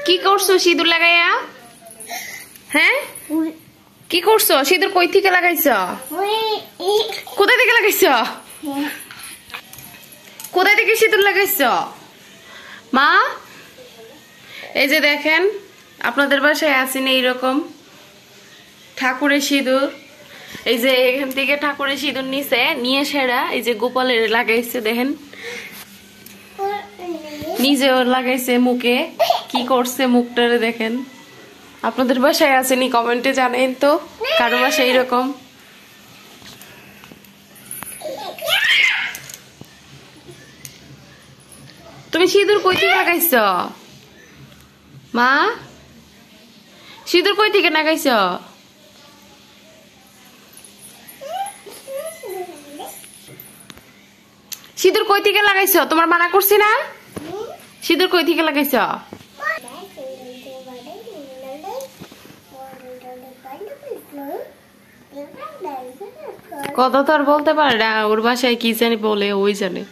কি করছো সিঁদুর লাগাইয়া? হ্যাঁ কি করছো? সিঁদুর কই থেকে লাগাইছো? কোথায় থেকে লাগাইছো? কোথায় থেকে সিঁদুর লাগাইছো মা? এই যে দেখেন আপনাদের বাসায় আসেনি এইরকম ঠাকুরের সিঁদুর। এই যে এখান থেকে ঠাকুরের সিঁদুর নিয়ে সেরা এই যে গোপালের লাগাইছে দেখেন, নিজেও লাগাইছে মুখে। কি করছে মুখটারে দেখেন। আপনাদের বাসায় আসেনি কমেন্টে জানেন তো কারো বাসায় এইরকম। তুমি সিঁদুর কই থেকে লাগাইছ মা? সিঁদুর কই থেকে লাগাইছ? সিঁদুর কই থেকে লাগাইছ? তোমার মানা করছি না? সিঁদুর কই থেকে লাগাইছ? কথা তো আর বলতে পারে না, ওর বাসায় কি জানি বলে ওই জানে।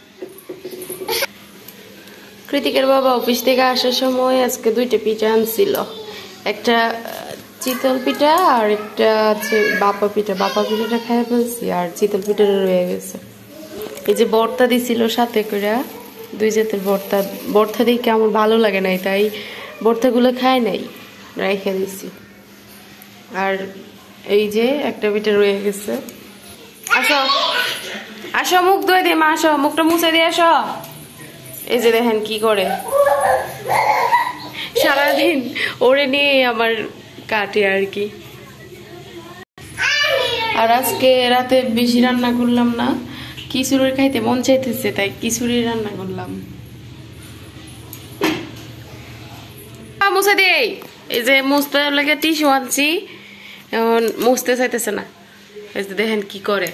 কৃতিকের বাবা অফিস থেকে আসার সময় আজকে 2টা পিঠা আনছিল, একটা চিতল পিঠা আর একটা আছে বাপা পিঠা। বাপা পিঠাটা খাই ফেলছি আর চিতল পিঠাটা রয়ে গেছে। এই যে ভর্তা দিছিল সাথে করে, 2 জাতের ভর্তা। ভর্তা দিয়ে আমার ভালো লাগে নাই, তাই ভর্তাগুলো খাই নাই, রেখে দিছি। আর এই যে একটা পিঠা রয়ে গেছে। আসো আসো মুখ ধুয়ে দিয়ে মা, আসো মুখটা মুছে দিয়ে আসো। এই যে দেখেন কি করে সারাদিন ওরে নিয়ে আমার কাটে আর কি। আর আজকে রাতে বেশি রান্না করলাম না, খিচুড়ি খাইতে মন চাইতেছে তাই খিচুড়ি রান্না করলাম। মুছে দেই। এই যে মুছতে লাগে টিস্যু আনছি, এখন মুছতে চাইতেছে না। এই যে দেখেন কি করে।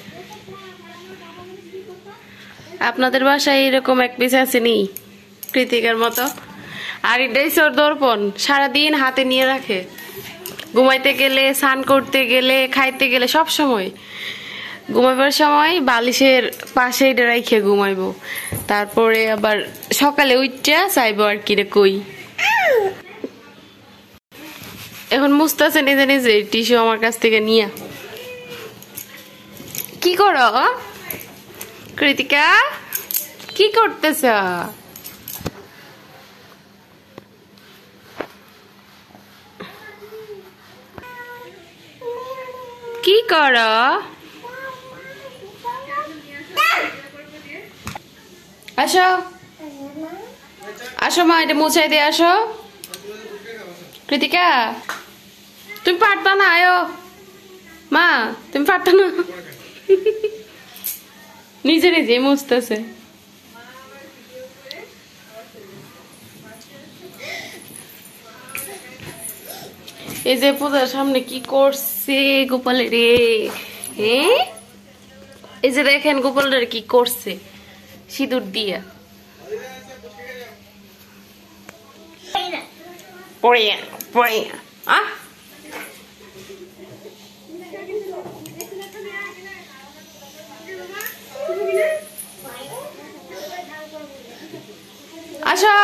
আপনাদের বাসায় এরকম এক পিস আসেনি কৃতিকার মতো? আর এটাই ওর দর্পণ, সারাদিন হাতে নিয়ে রাখে, ঘুমাইতে গেলে, স্নান করতে গেলে, খাইতে গেলে, সব সময়। ঘুমাইবার সময় বালিশের পাশে এটা রাইখে ঘুমাইবো, তারপরে আবার সকালে উঠটা চাইবো আর কি রে কই। এখন মুস্তাছে নিজে নিজে টিস্যু আমার কাছ থেকে নিয়ে। কি করো কৃতিকা? কি করতেছ? কি করো? আসো আসো মা, এটা মুছাই দিয়ে আসো। কৃতিকা তুমি পারতা না, আয়ো মা, তুমি পারতা না। নিজে নিজে মুছতেছে। এই যে পূজার সামনে কি করছে গোপালের রে, এই যে দেখেন গোপালের কি করছে সিঁদুর দিয়া। আসো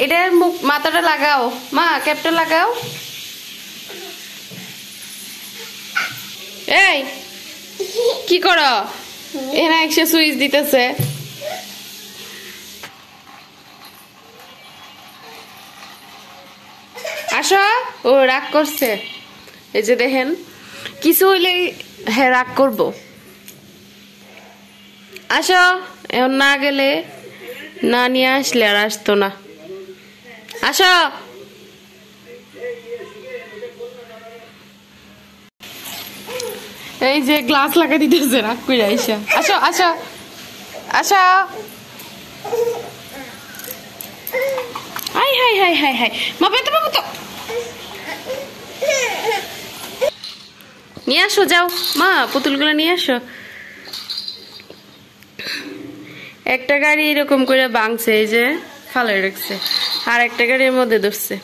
এটার মুখ মাথাটা লাগাও মা, ক্যাপটা লাগাও। এই কি করো? এখানে একটা সুইচ দিতেছে। আসো, ও রাগ করছে। এই যে দেখেন কিছু হইলে হ্যাঁ রাগ করবো। আসো, এখন না গেলে, না নিয়ে আসলে আর আসতো না। আসো এই যে গ্লাস লাগাই দিতেছে রাগ করে আইসা। আসো আসো আসো। High high high high high মা, পেতে পাবো তো। নিয়ে আসো, যাও মা পুতুলগুলো নিয়ে আসো। একটা গাড়ি এরকম করে ভাঙছে, এই যে ফালাই রাখছে, আর একটা গাড়ির মধ্যে ধরছে।